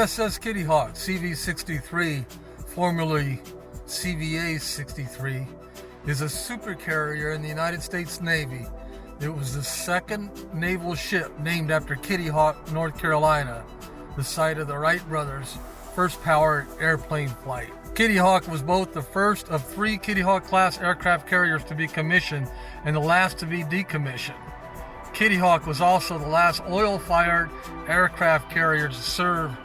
USS Kitty Hawk, CV-63, formerly CVA-63, is a supercarrier in the United States Navy. It was the second naval ship named after Kitty Hawk, North Carolina, the site of the Wright brothers' first powered airplane flight. Kitty Hawk was both the first of 3 Kitty Hawk class aircraft carriers to be commissioned and the last to be decommissioned. Kitty Hawk was also the last oil-fired aircraft carrier to serve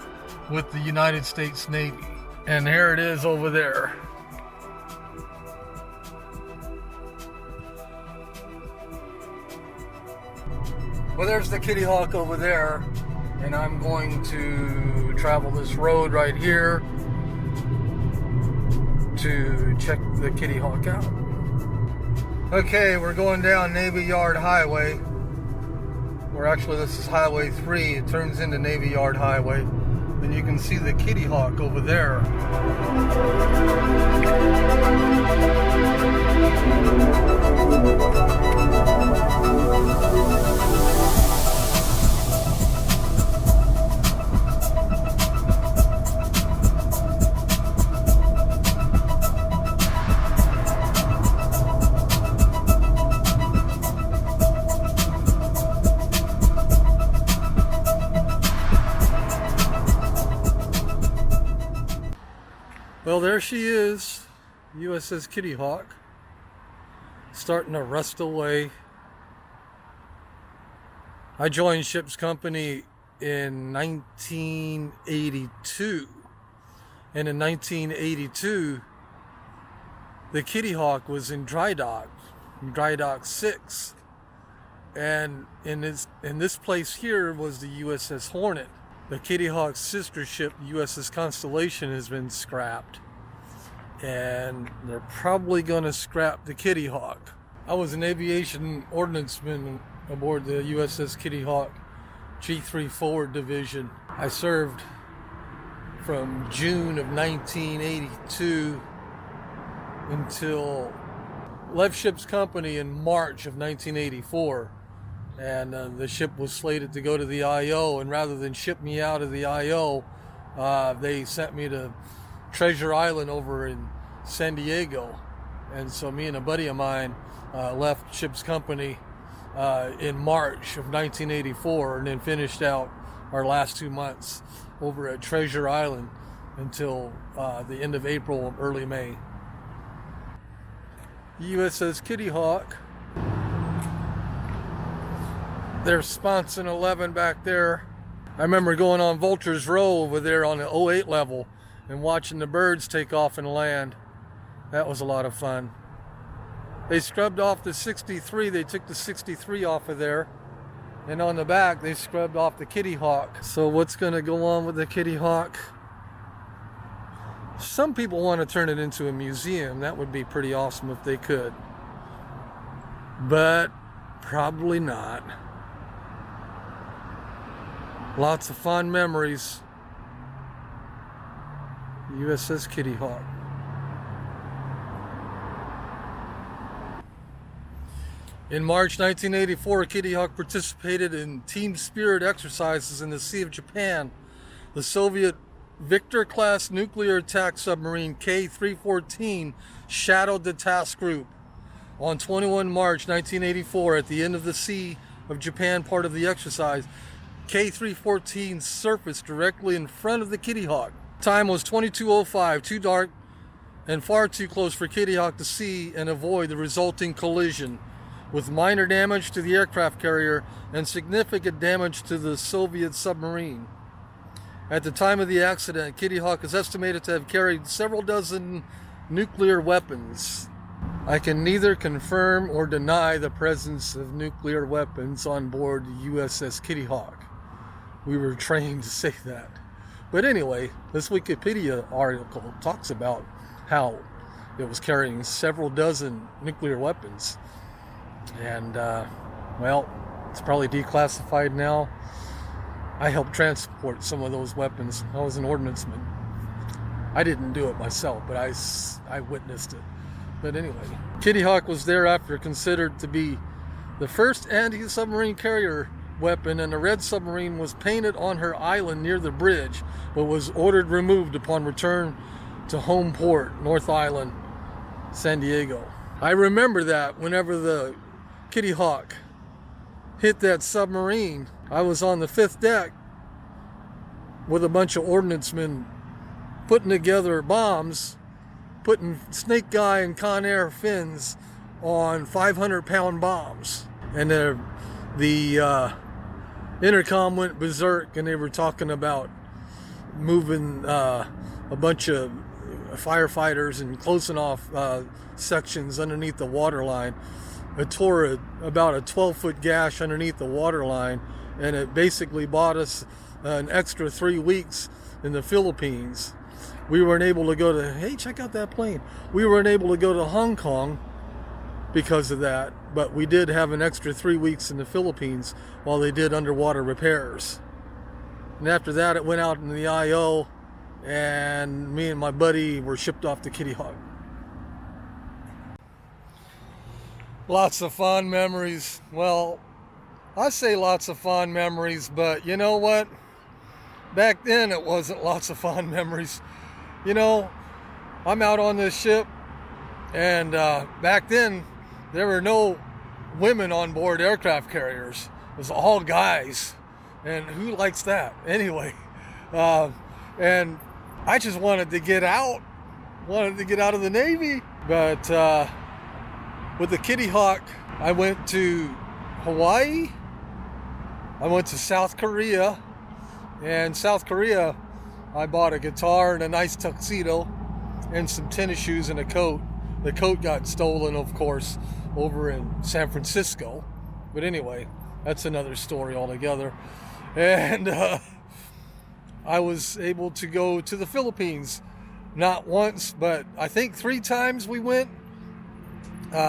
with the United States Navy. And here it is over there. Well, there's the Kitty Hawk over there, and I'm going to travel this road right here to check the Kitty Hawk out. Okay, we're going down Navy Yard Highway. Actually, this is Highway 3. It turns into Navy Yard Highway. And you can see the Kitty Hawk over there. Well, there she is, USS Kitty Hawk, starting to rust away. I joined ship's company in 1982, and in 1982, the Kitty Hawk was in dry dock 6, and in this place here was the USS Hornet. The Kitty Hawk's sister ship, USS Constellation, has been scrapped, and they're probably going to scrap the Kitty Hawk. I was an aviation ordnanceman aboard the USS Kitty Hawk G3 Forward Division. I served from June of 1982 until left ship's company in March of 1984. And the ship was slated to go to the IO, and rather than ship me out of the IO, they sent me to Treasure Island over in San Diego. And so me and a buddy of mine left ship's company in March of 1984, and then finished out our last 2 months over at Treasure Island until the end of April, early May. USS Kitty Hawk. There's Sponson 11 back there. I remember going on Vulture's Row over there on the 08 level and watching the birds take off and land. That was a lot of fun. They scrubbed off the 63. They took the 63 off of there. And on the back, they scrubbed off the Kitty Hawk. So what's going to go on with the Kitty Hawk? Some people want to turn it into a museum. That would be pretty awesome if they could. But probably not. Lots of fond memories. USS Kitty Hawk. In March 1984, Kitty Hawk participated in team spirit exercises in the Sea of Japan. The Soviet Victor-class nuclear attack submarine K-314 shadowed the task group. On 21 March 1984, at the end of the Sea of Japan part of the exercise, K-314 surfaced directly in front of the Kitty Hawk. Time was 22:05, too dark and far too close for Kitty Hawk to see and avoid the resulting collision, with minor damage to the aircraft carrier and significant damage to the Soviet submarine. At the time of the accident, Kitty Hawk is estimated to have carried several dozen nuclear weapons. I can neither confirm or deny the presence of nuclear weapons on board the USS Kitty Hawk. We were trained to say that. But anyway, this Wikipedia article talks about how it was carrying several dozen nuclear weapons. And, well, it's probably declassified now. I helped transport some of those weapons. I was an ordnanceman. I didn't do it myself, but I witnessed it. But anyway, Kitty Hawk was thereafter considered to be the first anti-submarine carrier weapon, and the red submarine was painted on her island near the bridge, but was ordered removed upon return to home port, North Island, San Diego. I remember that whenever the Kitty Hawk hit that submarine, I was on the 5th deck with a bunch of ordnance men putting together bombs, putting snake guy and Conair fins on 500-pound bombs. And the intercom went berserk, and they were talking about moving a bunch of firefighters and closing off sections underneath the waterline. It tore about a 12-foot gash underneath the waterline, and it basically bought us an extra 3 weeks in the Philippines. We weren't able to go to, hey, check out that plane. We weren't able to go to Hong Kong because of that, but we did have an extra 3 weeks in the Philippines while they did underwater repairs. And after that, it went out in the IO, and me and my buddy were shipped off to Kitty Hawk. Lots of fond memories. Well, I say lots of fond memories, but you know what? Back then it wasn't lots of fond memories. You know, I'm out on this ship, and back then there were no women on board aircraft carriers. It was all guys, and who likes that anyway? And I just wanted to get out of the Navy. But with the Kitty Hawk, I went to Hawaii, I went to South Korea, and South Korea I bought a guitar and a nice tuxedo and some tennis shoes and a coat. The coat got stolen, of course, over in San Francisco. But anyway, that's another story altogether. And I was able to go to the Philippines, not once, but I think 3 times we went.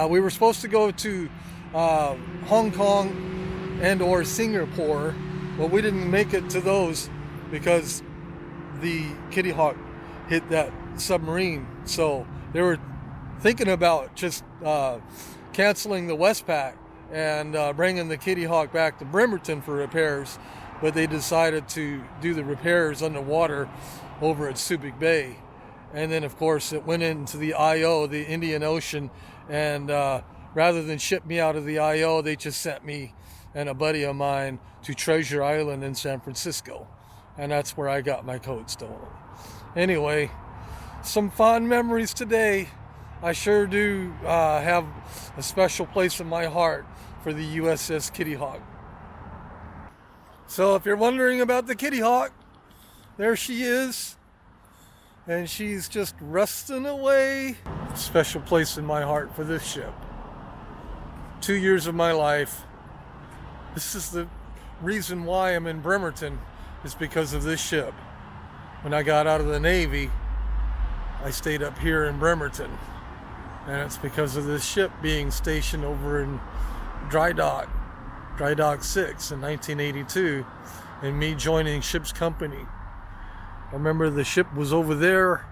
We were supposed to go to Hong Kong and or Singapore, but we didn't make it to those because the Kitty Hawk hit that submarine. So they were thinking about just canceling the Westpac and bringing the Kitty Hawk back to Bremerton for repairs, but they decided to do the repairs underwater over at Subic Bay. And then, of course, it went into the IO, the Indian Ocean, and rather than ship me out of the IO, they just sent me and a buddy of mine to Treasure Island in San Francisco. And that's where I got my coat stolen. Anyway, some fond memories today. I sure do have a special place in my heart for the USS Kitty Hawk. So if you're wondering about the Kitty Hawk, there she is. And she's just rusting away. Special place in my heart for this ship. 2 years of my life. This is the reason why I'm in Bremerton, is because of this ship. When I got out of the Navy, I stayed up here in Bremerton. And it's because of this ship being stationed over in Dry Dock 6 in 1982, and me joining ship's company. I remember the ship was over there,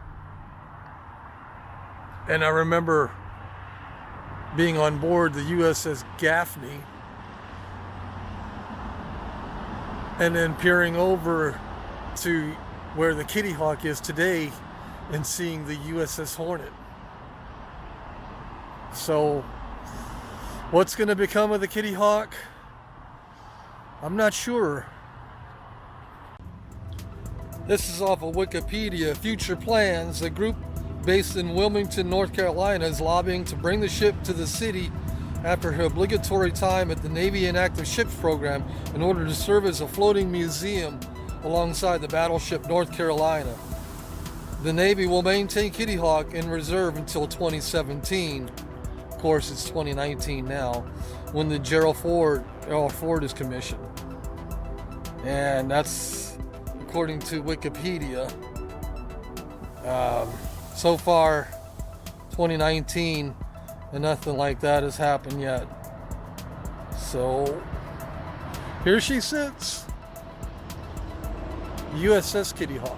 and I remember being on board the USS Gaffey, and then peering over to where the Kitty Hawk is today and seeing the USS Hornet. So, what's going to become of the Kitty Hawk? I'm not sure. This is off of Wikipedia. Future plans. A group based in Wilmington, North Carolina is lobbying to bring the ship to the city after her obligatory time at the Navy Inactive Ships program in order to serve as a floating museum alongside the battleship North Carolina. The Navy will maintain Kitty Hawk in reserve until 2017. Of course, it's 2019 now, when the Gerald Ford is commissioned. And that's according to Wikipedia. So far, 2019, and nothing like that has happened yet. So, here she sits. USS Kitty Hawk.